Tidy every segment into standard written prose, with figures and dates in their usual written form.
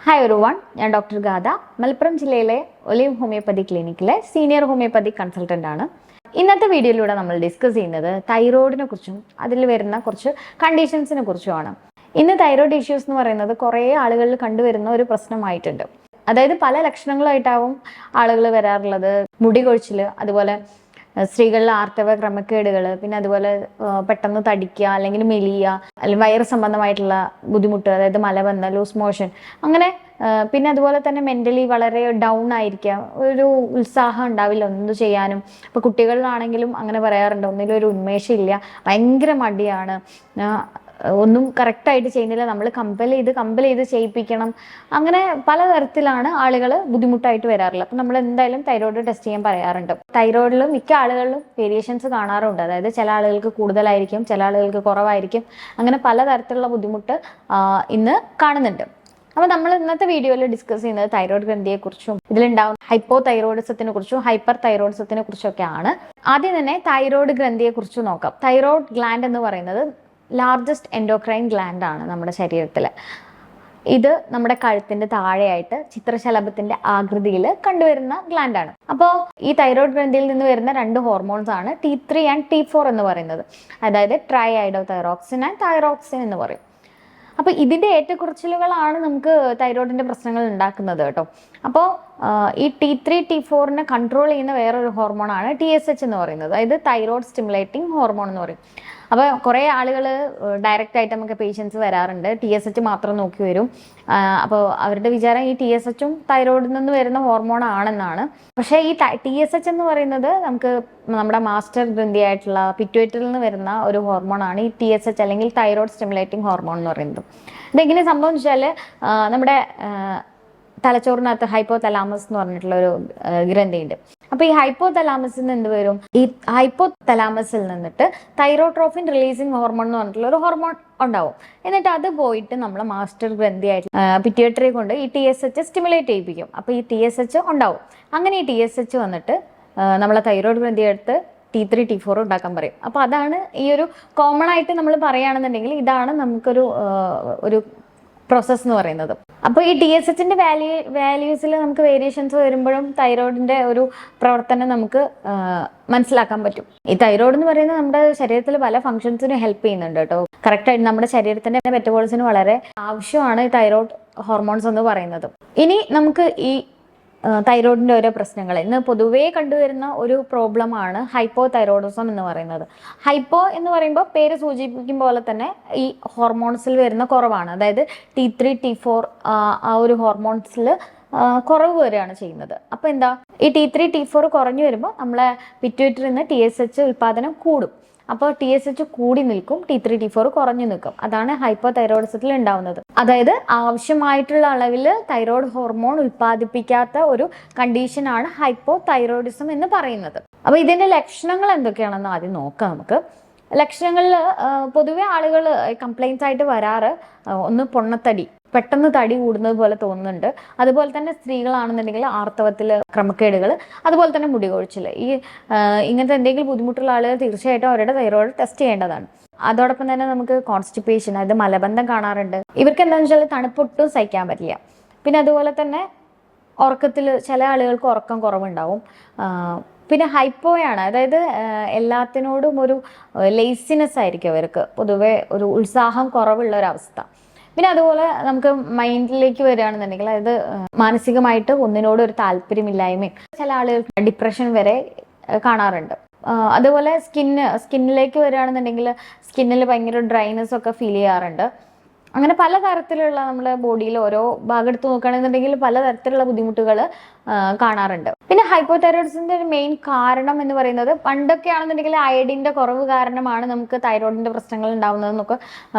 Hi everyone, ഞാൻ doctor Gatha, Malappuram ജില്ലയിലെ olive homeopathy ക്ലിനിക്കിലെ സീനിയർ ഹോമിയോപ്പതി കൺസൾട്ടൻ്റ് ആണ്. ഇന്നത്തെ വീഡിയോയിലൂടെ നമ്മൾ ഡിസ്കസ് ചെയ്യുന്നത് തൈറോയിഡിനെ കുറിച്ചും അതിൽ വരുന്ന കുറച്ച് കണ്ടീഷൻസിനെ കുറിച്ചുമാണ്. ഇന്ന് തൈറോയിഡ് ഇഷ്യൂസ് എന്ന് പറയുന്നത് കുറേ ആളുകളിൽ കണ്ടുവരുന്ന ഒരു പ്രശ്നമായിട്ടുണ്ട്. അതായത് പല ലക്ഷണങ്ങളായിട്ടാവും ആളുകൾ വരാറുള്ളത്. മുടി കൊഴിച്ചിൽ, അതുപോലെ സ്ത്രീകളിൽ ആർത്തവ ക്രമക്കേടുകൾ, പിന്നെ അതുപോലെ പെട്ടെന്ന് തടിക്കുക അല്ലെങ്കിൽ മെലിയുക, അല്ലെങ്കിൽ വയറ് സംബന്ധമായിട്ടുള്ള ബുദ്ധിമുട്ട്, അതായത് മലബന്ധം, ലൂസ് മോഷൻ, അങ്ങനെ. പിന്നെ അതുപോലെ തന്നെ മെൻ്റലി വളരെ ഡൗൺ ആയിരിക്കുക, ഒരു ഉത്സാഹം ഉണ്ടാവില്ല ഒന്നും ചെയ്യാനും. ഇപ്പോൾ കുട്ടികളിലാണെങ്കിലും അങ്ങനെ പറയാറുണ്ട്, ഒന്നിലും ഒരു ഉന്മേഷം ഇല്ല, ഭയങ്കര മടിയാണ്, ഒന്നും കറക്റ്റായിട്ട് ചെയ്യുന്നില്ല, നമ്മൾ കമ്പൽ ചെയ്ത് ചെയ്യിപ്പിക്കണം. അങ്ങനെ പലതരത്തിലാണ് ആളുകൾ ബുദ്ധിമുട്ടായിട്ട് വരാറുള്ളത്. അപ്പം നമ്മൾ എന്തായാലും തൈറോയിഡ് ടെസ്റ്റ് ചെയ്യാൻ പറയാറുണ്ട്. തൈറോയിഡിൽ മിക്ക ആളുകളിലും വേരിയേഷൻസ് കാണാറുണ്ട്. അതായത് ചില ആളുകൾക്ക് കൂടുതലായിരിക്കും, ചില ആളുകൾക്ക് കുറവായിരിക്കും. അങ്ങനെ പലതരത്തിലുള്ള ബുദ്ധിമുട്ട് ഇന്ന് കാണുന്നുണ്ട്. അപ്പോൾ നമ്മൾ ഇന്നത്തെ വീഡിയോയിൽ ഡിസ്കസ് ചെയ്യുന്നത് തൈറോയിഡ് ഗ്രന്ഥിയെക്കുറിച്ചും ഇതിലുണ്ടാവുന്ന ഹൈപ്പോ തൈറോയിഡിസത്തിനെ കുറിച്ചും ഹൈപ്പർ തൈറോയിഡിസത്തിനെ കുറിച്ചൊക്കെയാണ്. ആദ്യം തന്നെ തൈറോയിഡ് ഗ്രന്ഥിയെക്കുറിച്ച് നോക്കാം. തൈറോയിഡ് ഗ്ലാൻഡ് എന്ന് പറയുന്നത് ലാർജസ്റ്റ് എൻഡോക്രൈൻ ഗ്ലാൻഡ് ആണ് നമ്മുടെ ശരീരത്തിൽ. ഇത് നമ്മുടെ കഴുത്തിന്റെ താഴെയായിട്ട് ചിത്രശലഭത്തിന്റെ ആകൃതിയിൽ കണ്ടുവരുന്ന ഗ്ലാൻഡാണ്. അപ്പോൾ ഈ തൈറോയിഡ് ഗ്രന്ഥിയിൽ നിന്ന് വരുന്ന രണ്ട് ഹോർമോൺസ് ആണ് T3 ആൻഡ് T4 എന്ന് പറയുന്നത്. അതായത് try Oedo thyroxine and thyroxine എന്ന് പറയും. അപ്പോൾ ഇതിന്റെ ഏറ്റക്കുറച്ചിലുകളാണ് നമുക്ക് തൈറോയിഡിന്റെ പ്രശ്നങ്ങൾ ഉണ്ടാക്കുന്നത് കേട്ടോ. അപ്പോൾ ഈ T3 T4 കൺട്രോൾ ചെയ്യുന്ന വേറൊരു ഹോർമോണാണ് TSH എന്ന് പറയുന്നത്. അതായത് തൈറോയിഡ് സ്റ്റിമുലേറ്റിംഗ് ഹോർമോൺ എന്ന് പറയും. അപ്പോൾ കുറേ ആളുകൾ ഡയറക്റ്റ് ആയിട്ട് നമുക്ക് പേഷ്യൻസ് വരാറുണ്ട്, TSH മാത്രം നോക്കി വരും. അപ്പോൾ അവരുടെ വിചാരം ഈ TSHും തൈറോയിഡിൽ നിന്ന് വരുന്ന ഹോർമോൺ ആണെന്നാണ്. പക്ഷേ ഈ TSH എന്ന് പറയുന്നത് നമുക്ക് നമ്മുടെ മാസ്റ്റർ ഗ്രന്ഥിയായിട്ടുള്ള പിറ്റ്യൂട്ടറിയിൽ നിന്ന് വരുന്ന ഒരു ഹോർമോണാണ് ഈ TSH, അല്ലെങ്കിൽ തൈറോയിഡ് സ്റ്റിമുലേറ്റിംഗ് ഹോർമോൺ എന്ന് പറയുന്നത്. ഇതെങ്ങനെ സംഭവം എന്ന് വെച്ചാൽ നമ്മുടെ തലച്ചോറിനകത്ത് ഹൈപ്പോ തലാമസ് എന്ന് പറഞ്ഞിട്ടുള്ള ഒരു ഗ്രന്ഥിയുണ്ട്. അപ്പോൾ ഈ ഹൈപ്പോ തലാമസിൽ നിന്ന് എന്ത് വരും? ഈ ഹൈപ്പോ തലാമസിൽ നിന്നിട്ട് തൈറോട്രോഫിൻ റിലീസിങ് ഹോർമോൺ എന്ന് പറഞ്ഞിട്ടുള്ള ഒരു ഹോർമോൺ ഉണ്ടാവും. എന്നിട്ട് അത് പോയിട്ട് നമ്മളെ മാസ്റ്റർ ഗ്രന്ഥിയായിട്ട് പിറ്റ്യൂട്ടറി കൊണ്ട് ഈ TSH സ്റ്റിമുലേറ്റ് ചെയ്യിപ്പിക്കും. അപ്പോൾ ഈ TSH ഉണ്ടാവും. അങ്ങനെ ഈ TSH വന്നിട്ട് നമ്മളെ തൈറോയിഡ് ഗ്രന്ഥി എടുത്ത് T3 T4 ഉണ്ടാക്കാൻ പറയും. അപ്പോൾ അതാണ് ഈ ഒരു കോമൺ ആയിട്ട് നമ്മൾ പറയുകയാണെന്നുണ്ടെങ്കിൽ ഇതാണ് നമുക്കൊരു ഒരു പ്രോസസ് എന്ന് പറയുന്നത്. അപ്പോൾ ഈ TSHന്റെ വാല്യൂസിൽ നമുക്ക് വേരിയേഷൻസ് വരുമ്പോഴും തൈറോയിഡിന്റെ ഒരു പ്രവർത്തനം നമുക്ക് മനസ്സിലാക്കാൻ പറ്റും. ഈ തൈറോയിഡ് എന്ന് പറയുന്നത് നമ്മുടെ ശരീരത്തിൽ പല ഫംഗ്ഷൻസിനും ഹെൽപ്പ് ചെയ്യുന്നുണ്ട് കേട്ടോ. കറക്റ്റായിട്ട് നമ്മുടെ ശരീരത്തിന്റെ മെറ്റബോളിസത്തിന് വളരെ ആവശ്യമാണ് ഈ തൈറോയിഡ് ഹോർമോൺസ് എന്ന് പറയുന്നത്. ഇനി നമുക്ക് ഈ തൈറോയിഡിന്റെ ഓരോ പ്രശ്നങ്ങൾ ഇന്ന് പൊതുവേ കണ്ടുവരുന്ന ഒരു പ്രോബ്ലമാണ് ഹൈപ്പോ തൈറോയിഡിസം എന്ന് പറയുന്നത്. ഹൈപ്പോ എന്ന് പറയുമ്പോൾ പേര് സൂചിപ്പിക്കും പോലെ തന്നെ ഈ ഹോർമോൺസിൽ വരുന്ന കുറവാണ്. അതായത് T3 T4 ആ ഒരു ഹോർമോൺസിൽ കുറവ് വരികയാണ് ചെയ്യുന്നത്. അപ്പോൾ എന്താ, ഈ T3 T4 കുറഞ്ഞു വരുമ്പോൾ നമ്മളെ പിറ്റ്യൂട്ടറിയിൽ നിന്ന് TSH ഉൽപ്പാദനം കൂടും. അപ്പോൾ TSH കൂടി നിൽക്കും, T3 T4 കുറഞ്ഞു നിൽക്കും. അതാണ് ഹൈപ്പോ തൈറോയിഡിസത്തിൽ ഉണ്ടാവുന്നത്. അതായത് ആവശ്യമായിട്ടുള്ള അളവിൽ തൈറോയ്ഡ് ഹോർമോൺ ഉൽപ്പാദിപ്പിക്കാത്ത ഒരു കണ്ടീഷനാണ് ഹൈപ്പോ തൈറോയിഡിസം എന്ന് പറയുന്നത്. അപ്പോൾ ഇതിന്റെ ലക്ഷണങ്ങൾ എന്തൊക്കെയാണെന്ന് ആദ്യം നോക്കാം നമുക്ക്. ലക്ഷണങ്ങളിൽ പൊതുവെ ആളുകൾ കംപ്ലൈൻസ് ആയിട്ട് വരാറ് ഒന്ന് പൊണ്ണത്തടി, പെട്ടെന്ന് തടി കൂടുന്നത് പോലെ തോന്നുന്നുണ്ട്. അതുപോലെ തന്നെ സ്ത്രീകളാണെന്നുണ്ടെങ്കിൽ ആർത്തവത്തിൽ ക്രമക്കേടുകൾ, അതുപോലെ തന്നെ മുടി കൊഴിച്ചിൽ. ഈ ഇങ്ങനത്തെ എന്തെങ്കിലും ബുദ്ധിമുട്ടുള്ള ആളുകൾ തീർച്ചയായിട്ടും അവരുടെ തൈറോയിഡ് ടെസ്റ്റ് ചെയ്യേണ്ടതാണ്. അതോടൊപ്പം തന്നെ നമുക്ക് കോൺസ്റ്റിപ്പേഷൻ, അതായത് മലബന്ധം കാണാറുണ്ട്. ഇവർക്ക് എന്താണെന്ന് വെച്ചാൽ തണുപ്പൊട്ടും സഹിക്കാൻ പറ്റില്ല. പിന്നെ അതുപോലെ തന്നെ ഉറക്കത്തിൽ ചില ആളുകൾക്ക് ഉറക്കം കുറവുണ്ടാവും. പിന്നെ ഹൈപ്പോയാണ്, അതായത് എല്ലാത്തിനോടും ഒരു ലേസിനെസ് ആയിരിക്കും അവർക്ക്, പൊതുവെ ഒരു ഉത്സാഹം കുറവുള്ള ഒരവസ്ഥ. പിന്നെ അതുപോലെ നമുക്ക് മൈൻഡിലേക്ക് വരികയാണെന്നുണ്ടെങ്കിൽ അതായത് മാനസികമായിട്ട് ഒന്നിനോട് ഒരു താല്പര്യമില്ലായ്മയും, ചില ആളുകൾക്ക് ഡിപ്രഷൻ വരെ കാണാറുണ്ട്. അതുപോലെ സ്കിന്നിലേക്ക് വരികയാണെന്നുണ്ടെങ്കിൽ സ്കിന്നിൽ ഭയങ്കര ഡ്രൈനെസ് ഒക്കെ ഫീൽ ചെയ്യാറുണ്ട്. അങ്ങനെ പലതരത്തിലുള്ള നമ്മുടെ ബോഡിയിൽ ഓരോ ഭാഗം എടുത്ത് നോക്കുകയാണെന്നുണ്ടെങ്കിൽ പലതരത്തിലുള്ള ബുദ്ധിമുട്ടുകൾ കാണാറുണ്ട്. പിന്നെ ഹൈപ്പോതൈറോയിഡിസത്തിന്റെ ഒരു മെയിൻ കാരണം എന്ന് പറയുന്നത് പണ്ടൊക്കെ ആണെന്നുണ്ടെങ്കിൽ അയഡിന്റെ കുറവ് കാരണമാണ് നമുക്ക് തൈറോയിഡിന്റെ പ്രശ്നങ്ങൾ ഉണ്ടാവുന്നതെന്നൊക്കെ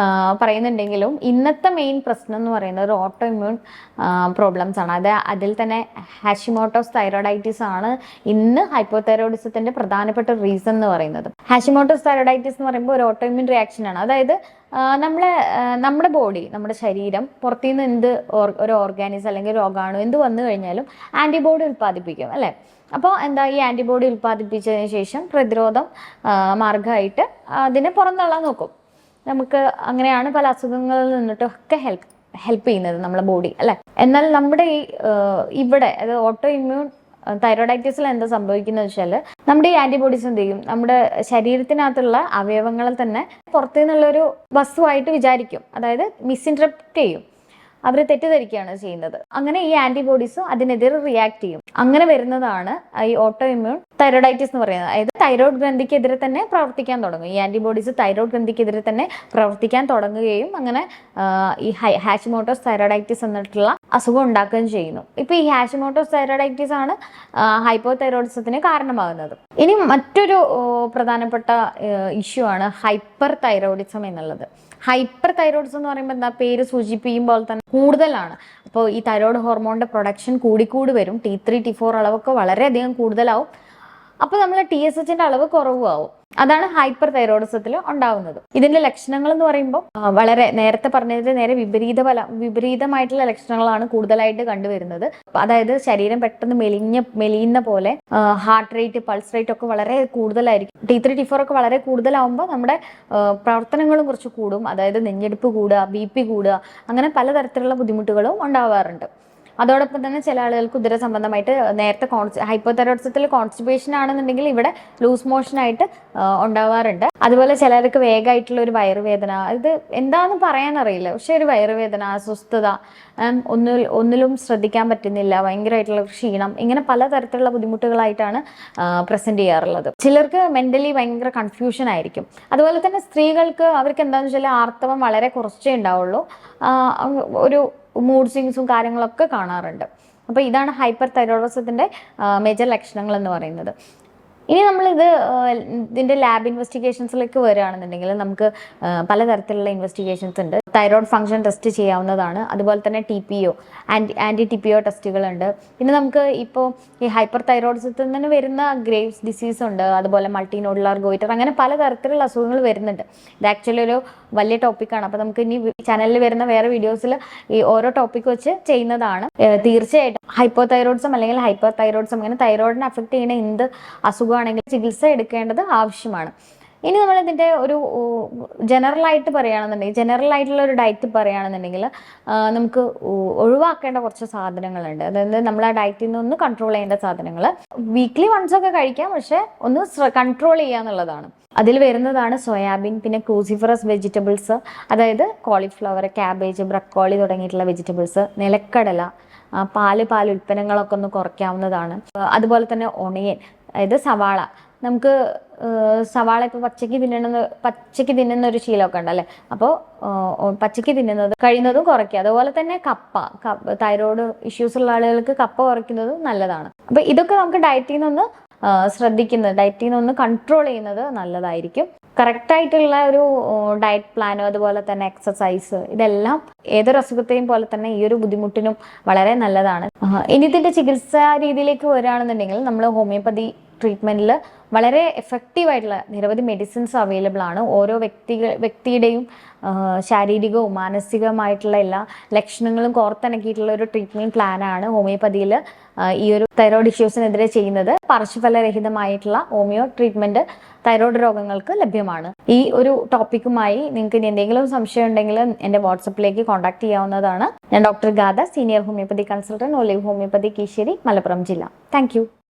പറയുന്നുണ്ടെങ്കിലും ഇന്നത്തെ മെയിൻ പ്രശ്നം എന്ന് പറയുന്നത് ഒരു ഓട്ടോ ഇമ്മ്യൂൺ പ്രോബ്ലംസ് ആണ്. അതിൽ തന്നെ ഹാഷിമോട്ടോസ് തൈറോയിഡൈറ്റിസ് ആണ് ഇന്ന് ഹൈപ്പോതൈറോയിഡിസത്തിന്റെ പ്രധാനപ്പെട്ട റീസൺ എന്ന് പറയുന്നത്. ഹാഷിമോട്ടോസ് തൈറോയിഡൈറ്റിസ് എന്ന് പറയുമ്പോൾ ഒരു ഓട്ടോ ഇമ്മ്യൂൺ റിയാക്ഷൻ ആണ്. അതായത് നമ്മുടെ ബോഡി, നമ്മുടെ ശരീരം പുറത്തുനിന്ന് എന്ത് ഒരു ഓർഗാനിസം അല്ലെങ്കിൽ രോഗാണു എന്ത് വന്നു കഴിഞ്ഞാലും ആൻറ്റിബോഡി ഉൽപ്പാദിപ്പിക്കും അല്ലേ. അപ്പോൾ എന്താ, ഈ ആൻറ്റിബോഡി ഉൽപ്പാദിപ്പിച്ചതിന് ശേഷം പ്രതിരോധം മാർഗമായിട്ട് അതിനെ പുറന്തള്ളാൻ നോക്കും. നമുക്ക് അങ്ങനെയാണ് പല അസുഖങ്ങളിൽ നിന്നിട്ടൊക്കെ ഹെൽപ്പ് ചെയ്യുന്നത് നമ്മളെ ബോഡി അല്ലേ. എന്നാൽ നമ്മുടെ ഇവിടെ അത് ഓട്ടോ ഇമ്മ്യൂൺ തൈറോയിഡൈറ്റിസിൽ എന്താ സംഭവിക്കുന്നത് വെച്ചാൽ നമ്മുടെ ഈ ആന്റിബോഡീസ് എന്ത് ചെയ്യും, നമ്മുടെ ശരീരത്തിനകത്തുള്ള അവയവങ്ങളിൽ തന്നെ പുറത്തു നിന്നുള്ളൊരു വസ്തുവായിട്ട് വിചാരിക്കും, അതായത് മിസ്ഇൻറ്റർപ്റ്റ് ചെയ്യും, അവർ തെറ്റിദ്ധരിക്കുകയാണ് ചെയ്യുന്നത്. അങ്ങനെ ഈ ആന്റിബോഡീസ് അതിനെതിരെ റിയാക്ട് ചെയ്യും. അങ്ങനെ വരുന്നതാണ് ഈ ഓട്ടോ ഇമ്മ്യൂൺ തൈറോയിഡൈറ്റിസ് എന്ന് പറയുന്നത്. അതായത് തൈറോയ്ഡ് ഗ്രന്ഥിക്കെതിരെ തന്നെ പ്രവർത്തിക്കാൻ തുടങ്ങും. ഈ ആന്റിബോഡീസ് തൈറോയ്ഡ് ഗ്രന്ഥിക്കെതിരെ തന്നെ പ്രവർത്തിക്കാൻ തുടങ്ങുകയും അങ്ങനെ ഈ ഹാഷിമോട്ടോസ് തൈറോയിഡൈറ്റിസ് എന്നിട്ടുള്ള അസുഖം ഉണ്ടാക്കുകയും ചെയ്യുന്നു. ഇപ്പൊ ഈ ഹാഷിമോട്ടോസ് തൈറോയിഡൈറ്റിസ് ആണ് ഹൈപ്പോ തൈറോയിഡിസത്തിന് കാരണമാകുന്നത്. ഇനി മറ്റൊരു പ്രധാനപ്പെട്ട ഇഷ്യൂ ആണ് ഹൈപ്പർ തൈറോയിഡിസം എന്നുള്ളത്. ഹൈപ്പർ തൈറോയിഡിസം എന്ന് പറയുമ്പോൾ എന്താ, പേര് സൂചിപ്പിക്കുമ്പോൾ തന്നെ കൂടുതലാണ്. അപ്പോൾ ഈ തൈറോയ്ഡ് ഹോർമോണിന്റെ പ്രൊഡക്ഷൻ കൂടിക്കൂടി വരും. T3 T4 അളവൊക്കെ വളരെയധികം കൂടുതലാവും. അപ്പോൾ നമ്മൾ TSHന്റെ അളവ് കുറവാകും. അതാണ് ഹൈപ്പർ തൈറോയിഡിസത്തിൽ ഉണ്ടാവുന്നത്. ഇതിന്റെ ലക്ഷണങ്ങൾ എന്ന് പറയുമ്പോൾ വളരെ നേരത്തെ പറഞ്ഞതിന്റെ നേരെ വിപരീതമായിട്ടുള്ള ലക്ഷണങ്ങളാണ് കൂടുതലായിട്ട് കണ്ടുവരുന്നത്. അതായത് ശരീരം പെട്ടെന്ന് മെലിയുന്ന പോലെ, ഹാർട്ട് റേറ്റ്, പൾസ് റേറ്റ് ഒക്കെ വളരെ കൂടുതലായിരിക്കും. T3 T4 ഒക്കെ വളരെ കൂടുതലാവുമ്പോൾ നമ്മുടെ പ്രവർത്തനങ്ങളും കുറച്ച് കൂടും. അതായത് നെഞ്ഞെടുപ്പ് കൂടുക, BP കൂടുക, അങ്ങനെ പലതരത്തിലുള്ള ബുദ്ധിമുട്ടുകളും ഉണ്ടാവാറുണ്ട്. അതോടൊപ്പം തന്നെ ചില ആളുകൾക്ക് ഉദര സംബന്ധമായിട്ട് നേരത്തെ ഹൈപ്പോതൈറോയിഡിസത്തിൽ കോൺസ്റ്റിപ്പേഷൻ ആണെന്നുണ്ടെങ്കിൽ ഇവിടെ ലൂസ് മോഷൻ ആയിട്ട് ഉണ്ടാവാറുണ്ട്. അതുപോലെ ചിലർക്ക് വേഗമായിട്ടുള്ള ഒരു വയറുവേദന, ഇത് എന്താണെന്ന് പറയാനറിയില്ല, പക്ഷെ ഒരു വയറുവേദന, അസ്വസ്ഥത, ഒന്നിലും ശ്രദ്ധിക്കാൻ പറ്റുന്നില്ല, ഭയങ്കരമായിട്ടുള്ള ക്ഷീണം, ഇങ്ങനെ പലതരത്തിലുള്ള ബുദ്ധിമുട്ടുകളായിട്ടാണ് പ്രസന്റ് ചെയ്യാറുള്ളത്. ചിലർക്ക് മെന്റലി ഭയങ്കര കൺഫ്യൂഷൻ ആയിരിക്കും. അതുപോലെ തന്നെ സ്ത്രീകൾക്ക് അവർക്ക് എന്താണെന്ന് വെച്ചാൽ ആർത്തവം വളരെ കുറച്ചേ ഉണ്ടാവുള്ളൂ, ഒരു മൂഡ് സ്വിങ്സും കാര്യങ്ങളൊക്കെ കാണാറുണ്ട്. അപ്പോൾ ഇതാണ് ഹൈപ്പർ തൈറോയിഡിസത്തിന്റെ മേജർ ലക്ഷണങ്ങൾ എന്ന് പറയുന്നത്. ഇനി ഇതിന്റെ ലാബ് ഇൻവെസ്റ്റിഗേഷൻസിലേക്ക് വരികയാണെന്നുണ്ടെങ്കിൽ നമുക്ക് പലതരത്തിലുള്ള ഇൻവെസ്റ്റിഗേഷൻസ് ഉണ്ട്. തൈറോയ്ഡ് ഫംഗ്ഷൻ ടെസ്റ്റ് ചെയ്യാവുന്നതാണ്. അതുപോലെ തന്നെ TPO, ആന്റി TPO ടെസ്റ്റുകളുണ്ട്. പിന്നെ നമുക്ക് ഇപ്പോൾ ഈ ഹൈപ്പർ തൈറോയിഡിസത്തിൽ നിന്ന് വരുന്ന ഗ്രേവ്സ് ഡിസീസ് ഉണ്ട്, അതുപോലെ മൾട്ടിനോഡുലാർ ഗോയിറ്റർ, അങ്ങനെ പലതരത്തിലുള്ള അസുഖങ്ങൾ വരുന്നുണ്ട്. ഇത് ആക്ച്വലി ഒരു വലിയ ടോപ്പിക്കാണ്. അപ്പോൾ നമുക്ക് ഇനി ചാനലിൽ വരുന്ന വേറെ വീഡിയോസിൽ ഈ ഓരോ ടോപ്പിക് വെച്ച് ചെയ്യുന്നതാണ്. തീർച്ചയായിട്ടും ഹൈപ്പോതൈറോയിഡിസം അല്ലെങ്കിൽ ഹൈപ്പർ തൈറോയിഡിസം, അങ്ങനെ തൈറോയിഡിനെ അഫക്ട് ചെയ്യുന്ന എന്ത് അസുഖമാണെങ്കിൽ ചികിത്സ എടുക്കേണ്ടത് ആവശ്യമാണ്. ഇനി നമ്മൾ ഇതിൻ്റെ ഒരു ജനറൽ ആയിട്ടുള്ള ഒരു ഡയറ്റ് പറയുകയാണെന്നുണ്ടെങ്കിൽ നമുക്ക് ഒഴിവാക്കേണ്ട കുറച്ച് സാധനങ്ങളുണ്ട്. അതായത് നമ്മൾ ആ ഡയറ്റിൽ നിന്ന് ഒന്ന് കൺട്രോൾ ചെയ്യേണ്ട സാധനങ്ങൾ. വീക്ക്ലി വൺസ് ഒക്കെ കഴിക്കാം, പക്ഷെ ഒന്ന് കൺട്രോൾ ചെയ്യുക എന്നുള്ളതാണ്. അതിൽ വരുന്നതാണ് സോയാബീൻ, പിന്നെ ക്രൂസിഫറസ് വെജിറ്റബിൾസ്, അതായത് കോളിഫ്ലവർ, ക്യാബേജ്, ബ്രക്കോളി തുടങ്ങിയിട്ടുള്ള വെജിറ്റബിൾസ്, നിലക്കടല, പാൽ ഉൽപ്പന്നങ്ങളൊക്കെ ഒന്ന് കുറയ്ക്കാവുന്നതാണ്. അതുപോലെ തന്നെ ഒണിയൻ, അതായത് സവാള. നമുക്ക് സവാള ഇപ്പോൾ പച്ചയ്ക്ക് തിന്നുന്ന ഒരു ശീലമൊക്കെ ഉണ്ടല്ലേ, അപ്പോൾ പച്ചയ്ക്ക് തിന്നുന്നത് കഴിയുന്നതും കുറയ്ക്കുക. അതുപോലെ തന്നെ തൈറോയ്ഡ് ഇഷ്യൂസ് ഉള്ള ആളുകൾക്ക് കപ്പ കുറയ്ക്കുന്നതും നല്ലതാണ്. അപ്പോൾ ഇതൊക്കെ നമുക്ക് ഡയറ്റിൽ നിന്ന് കൺട്രോൾ ചെയ്യുന്നത് നല്ലതായിരിക്കും. കറക്റ്റായിട്ടുള്ള ഒരു ഡയറ്റ് പ്ലാനോ അതുപോലെ തന്നെ എക്സസൈസ്, ഇതെല്ലാം ഏതൊരു അസുഖത്തെയും പോലെ തന്നെ ഈ ഒരു ബുദ്ധിമുട്ടിനും വളരെ നല്ലതാണ്. ഇനി ഇതിൻ്റെ ചികിത്സാ രീതിയിലേക്ക് വരികയാണെന്നുണ്ടെങ്കിൽ നമ്മൾ ഹോമിയോപ്പതി ട്രീറ്റ്മെൻറ്റിൽ വളരെ എഫക്റ്റീവായിട്ടുള്ള നിരവധി മെഡിസിൻസ് അവൈലബിൾ ആണ്. ഓരോ വ്യക്തിയുടെയും ശാരീരികവും മാനസികമായിട്ടുള്ള എല്ലാ ലക്ഷണങ്ങളും കോർത്തിണക്കിയിട്ടുള്ള ഒരു ട്രീറ്റ്മെൻറ്റ് പ്ലാനാണ് ഹോമിയോപ്പതിയിൽ ഈ ഒരു തൈറോയ്ഡ് ഇഷ്യൂസിനെതിരെ ചെയ്യുന്നത്. പാർശ്വഫലരഹിതമായിട്ടുള്ള ഹോമിയോ ട്രീറ്റ്മെൻറ്റ് തൈറോയ്ഡ് രോഗങ്ങൾക്ക് ലഭ്യമാണ്. ഈ ഒരു ടോപ്പിക്കുമായി നിങ്ങൾക്ക് ഇനി എന്തെങ്കിലും സംശയം ഉണ്ടെങ്കിൽ എൻ്റെ വാട്സപ്പിലേക്ക് കോൺടാക്ട് ചെയ്യാവുന്നതാണ്. ഞാൻ doctor Gatha, senior homeopathy consultant, olive homeopathy, Kisheri, Malappuram ജില്ല. താങ്ക്